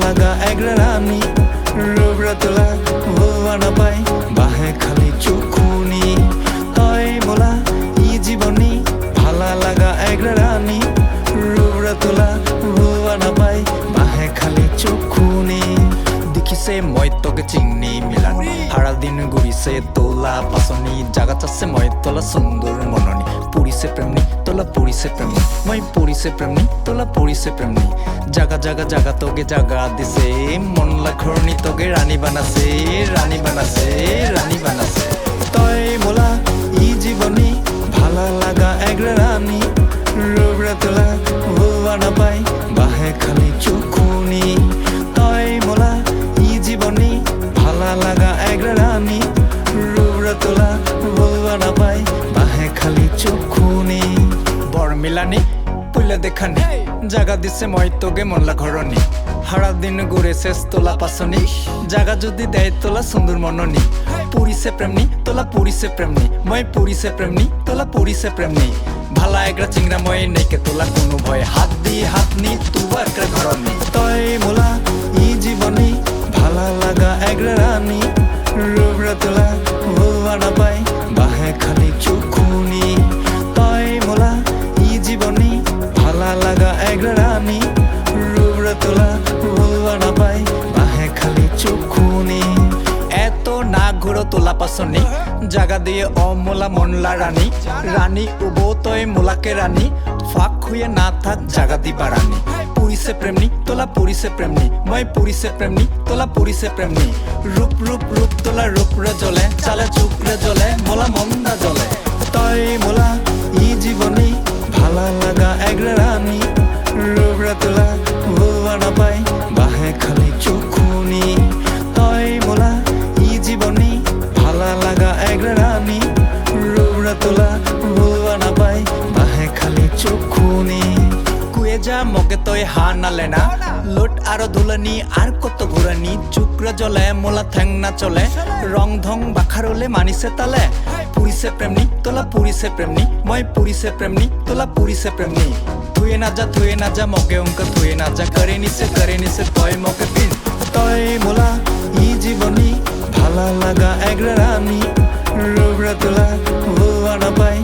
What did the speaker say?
লাগা এগরা রানী রোবরা তোলা ভুলবা না পাই বাহে খালি চোখুনি হয় মোলা ই জীবনী ভালা লাগা এগরা রানী রোবরা তোলা ভুলবা না পাই বাহে খালি চোখুনি দেখিছে মই তোকে চিংনি মিলান সারা দিন ঘুরিছে তোলা পাচনি জাগা চাচ্ছে মই তোলা সুন্দর মননি পুরিছে প্রেমনি তোলা পুরিছে প্রেমনি মই পুরিছে প্রেমনি তোলা পুরিছে প্রেমনি জাগা জাগা জাগা তোকে জাগা দিছে মন লাখরনি তোকে রানী বানাছে রানী বানাছে রানী বানাছে তই মোলা ই জীবনী ভালা লাগা এগরা রানী রোবরা তোলা ভুলবা না পাই বাহে খালি চোখুনি তই মোলা ই জীবনী ভালা লাগা এগরা রানী রোবরা তোলা ভুলবা না পাই বাহে খালি চোখুনি বর মিলানি পুইলা দেখানি জাগা দিছে মই তোকে মনলা ঘরনি সারা দিন ঘুরে শেষ তোলা পাচনি জাগা যদি দেয় তোলা সুন্দর মননি পুরিছে প্রেমনি তোলা পুরিছে প্রেমনি মই পুরিছে প্রেমনি তোলা পুরিছে প্রেমনি ভালা এগরা চিংরা মই নেকে তোলা কোনো ভয় হাত দি হাত নি তুবা একরা ঘরনি তই মোলা ই জীবনী ভালা লাগা এগরা রানী রোবরা তোলা ভুলবা না পাই বাহে খালি চোখুনি তই মোলা ই জীবনী ভালা লাগা এগরা রানী রোবরা তোলা ভুলবা না পাই বাহে খালি চোখুনি এত না ঘুরো তোলা পাচনি জাগা দিয়ে অমোলা মনলা রানী রানী উবো তই মোলাকে রানী ফাঁক হয়ে না থাক জাগা দিবা রানী পুরিছে প্রেমনি তোলা পুরিছে প্রেমনি মই পুরিছে প্রেমনি তোলা পুরিছে প্রেমনি রূপ রূপ রূপ তোলা রূপরে জ্বলে চালে চুকরে জ্বলে মোলা মন্দা জ্বলে তই মোলা ই জীবনী ভালা লাগা এগরা রানী রোবরা তোলা ভুলবা না পাই বাহে খালি চোখুনি তই মোলা ই জীবনী ভালা লাগা এগরা রানী রোবরা তোলা ভুলবা না পাই বাহে খালি চোখুনি কুয়ে যা মকে তই হা নালে না লোট আরো ধুলানি আর কত ঘুরানি চুকরা জ্বলে মোলা ঠ্যাং না চলে রং ধং বাখারলে মানিছে তালে পুরিছে প্রেমনি তোলা পুরিছে প্রেমনি মই পুরিছে প্রেমনি তোলা পুরিছে প্রেমনি থুয়ে না যা মকে অঙ্ক থুয়ে না যা করে নিছে তই মকে পিন তই মোলা ই জীবনী ভালা লাগা এগরা রানী রোবরা তোলা ভুলবা না পাই